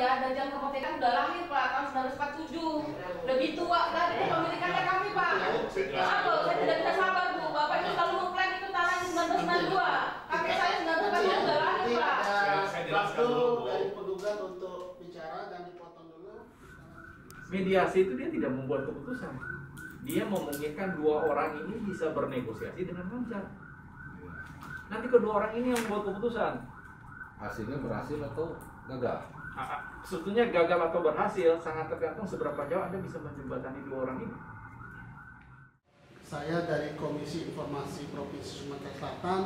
ya, dan jam kemerdekaan udah lahir Pak, tahun 1947. Lebih tua dari kepemilikannya kami Pak. Apa? Saya tidak bisa sabar Bu, Bapak itu selalu mengklaim itu tanah 1992. Kakek saya 1942 udah lahir Pak. Saya jelaskan dulu dari pegugat untuk bicara dan dipotong dulu. Mediasi itu dia tidak membuat keputusan. Dia memungkinkan dua orang ini bisa bernegosiasi dengan lancar. Nanti kedua orang ini yang membuat keputusan. Hasilnya berhasil atau gagal? Sebetulnya gagal atau berhasil sangat tergantung seberapa jauh Anda bisa menjembatani dua orang ini. Saya dari Komisi Informasi Provinsi Sumatera Selatan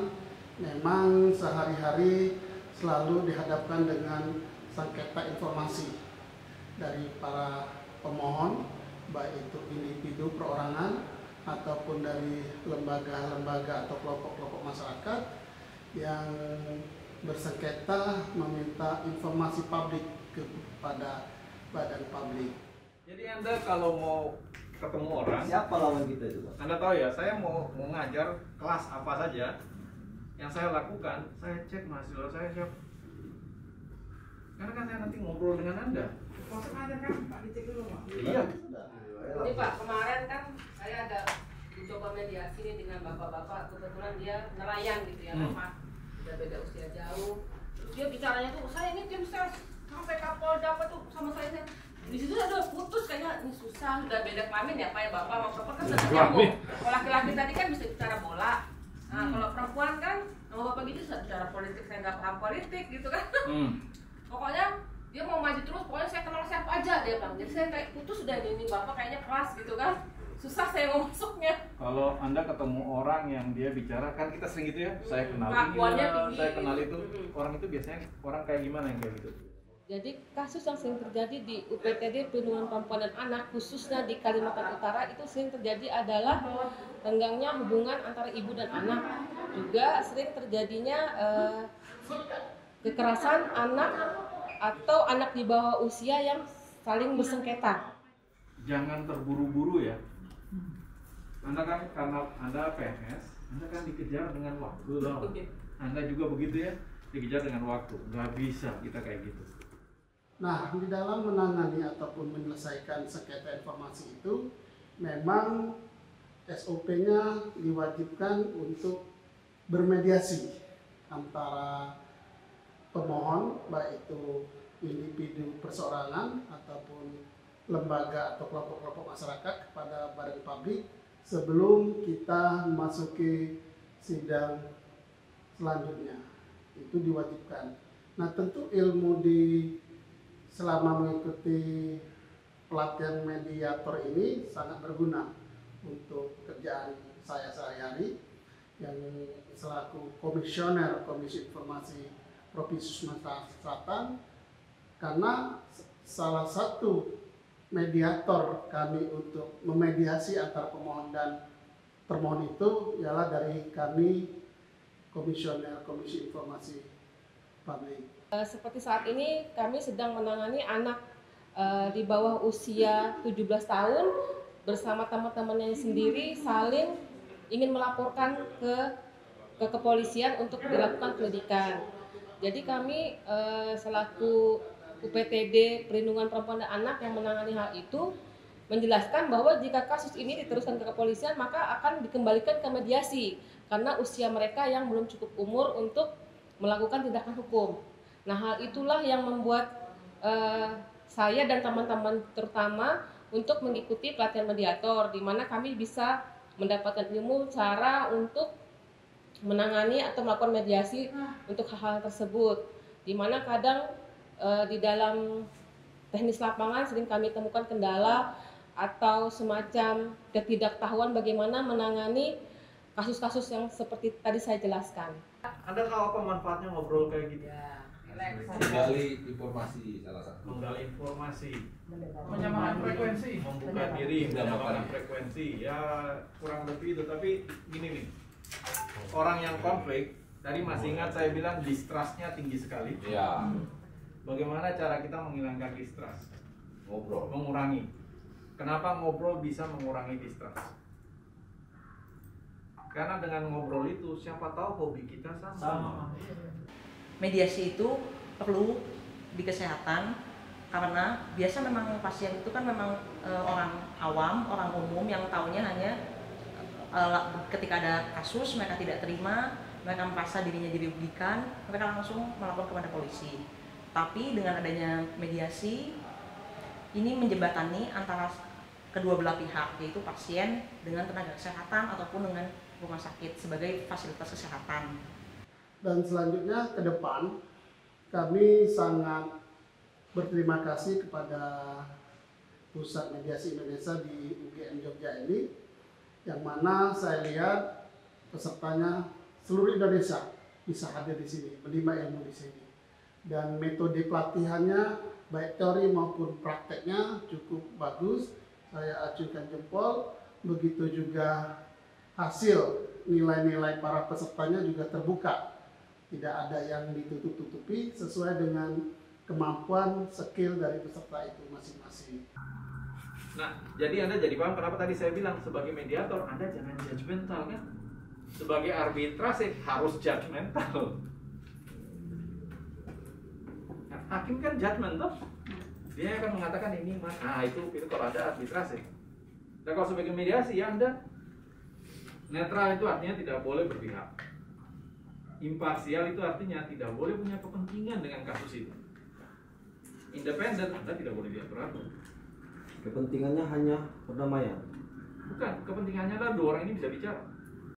memang sehari-hari selalu dihadapkan dengan sengketa informasi dari para pemohon, baik itu individu perorangan ataupun dari lembaga-lembaga atau kelompok-kelompok masyarakat yang bersengketa meminta informasi publik kepada badan publik. Jadi Anda kalau mau ketemu orang, Siapa lawan kita itu Pak? Anda tahu ya, saya mau ngajar kelas apa saja, yang saya lakukan, saya cek mahasiswa saya siapa. Karena kan saya nanti ngobrol dengan Anda. Proses ngajar kan, Pak dicek dulu Pak. Iya. Ini Pak, kemarin kan saya ada mencoba mediasi nih dengan bapak-bapak, kebetulan dia nelayan gitu ya, Pak. Udah beda usia jauh. Terus dia bicaranya tuh, saya ini tim ses, sampai Kapolda apa tuh sama saya. Di situ udah putus kayaknya, ini susah, udah beda kelamin ya Pak ya, bapak sama bapak kan sudah nyambung. Kalau laki-laki tadi kan bisa bicara bola. Nah, kalau perempuan kan sama bapak gitu bisa bicara politik, saya nggak paham politik gitu kan. Pokoknya dia mau maju terus, pokoknya saya kenal siapa aja dia bilang. Jadi saya kayak putus udah ini bapak kayaknya keras gitu kan. Susah saya mau masuknya. Kalau Anda ketemu orang yang dia bicara, kan kita sering gitu ya, saya kenal Pengakuannya ini, tinggi. saya kenal itu. Orang itu biasanya orang kayak gimana yang kayak gitu? Jadi kasus yang sering terjadi di UPTD Perlindungan Perempuan dan Anak, khususnya di Kalimantan Utara, itu sering terjadi adalah renggangnya hubungan antara ibu dan anak. Juga sering terjadinya kekerasan anak atau anak di bawah usia yang saling bersengketa. Jangan terburu-buru ya. Anda kan karena Anda PNS, Anda kan dikejar dengan waktu loh. Anda juga begitu ya, dikejar dengan waktu. Nggak bisa kita kayak gitu. Nah, di dalam menangani ataupun menyelesaikan sengketa informasi itu memang SOP-nya diwajibkan untuk bermediasi antara pemohon, baik itu individu perseorangan ataupun lembaga atau kelompok-kelompok masyarakat kepada badan publik sebelum kita memasuki sidang selanjutnya. Itu diwajibkan. Nah, tentu ilmu selama mengikuti pelatihan mediator ini sangat berguna untuk kerjaan saya sehari-hari yang selaku komisioner Komisi Informasi Provinsi Sumatera Selatan, karena salah satu mediator kami untuk memediasi antara pemohon dan termohon itu ialah dari kami komisioner Komisi Informasi Publik. Seperti saat ini kami sedang menangani anak di bawah usia 17 tahun bersama teman-temannya sendiri saling ingin melaporkan ke kepolisian untuk dilakukan pendidikan. Jadi kami selaku UPTD Perlindungan Perempuan dan Anak yang menangani hal itu menjelaskan bahwa jika kasus ini diteruskan ke kepolisian maka akan dikembalikan ke mediasi karena usia mereka yang belum cukup umur untuk melakukan tindakan hukum. Nah, hal itulah yang membuat saya dan teman-teman terutama untuk mengikuti pelatihan mediator, di mana kami bisa mendapatkan ilmu cara untuk menangani atau melakukan mediasi untuk hal-hal tersebut. Di mana kadang di dalam teknis lapangan sering kami temukan kendala atau semacam ketidaktahuan bagaimana menangani kasus-kasus yang seperti tadi saya jelaskan. Anda tahu apa manfaatnya ngobrol kayak gitu? Ya, Menggali informasi salah satu. Menggali informasi, menyamakan frekuensi, membuka diri, menyamakan frekuensi. Ya kurang lebih itu. Tapi gini nih, orang yang konflik tadi masih ingat saya bilang distrustnya tinggi sekali. Ya. Bagaimana cara kita menghilangkan distrust? Ngobrol. Mengurangi. Kenapa ngobrol bisa mengurangi distrust? Karena dengan ngobrol itu siapa tahu hobi kita sama. Mediasi itu perlu di kesehatan karena biasa memang pasien itu kan memang orang awam, orang umum yang taunya hanya ketika ada kasus mereka tidak terima, mereka merasa dirinya dirugikan, mereka langsung melapor kepada polisi. Tapi dengan adanya mediasi ini menjembatani antara kedua belah pihak, yaitu pasien dengan tenaga kesehatan ataupun dengan rumah sakit sebagai fasilitas kesehatan. Dan selanjutnya ke depan kami sangat berterima kasih kepada Pusat Mediasi Indonesia di UGM Jogja ini, yang mana saya lihat pesertanya seluruh Indonesia bisa hadir di sini, menimba ilmu di sini. Dan metode pelatihannya baik teori maupun prakteknya cukup bagus. Saya acungkan jempol. Begitu juga hasil nilai-nilai para pesertanya juga terbuka. Tidak ada yang ditutup-tutupi, sesuai dengan kemampuan skill dari peserta itu masing-masing. Nah, jadi Anda jadi paham kenapa tadi saya bilang sebagai mediator Anda jangan judgmental kan? Sebagai arbitrase harus judgmental. Nah, hakim kan judgmental. Dia akan mengatakan ini mas, itu kalau ada arbitrase. Dan kalau sebagai mediasi ya Anda netral, itu artinya tidak boleh berpihak. Imparsial itu artinya tidak boleh punya kepentingan dengan kasus itu. Independen, Anda tidak boleh diatur-atur. Kepentingannya hanya perdamaian. Bukan, kepentingannya adalah dua orang ini bisa bicara.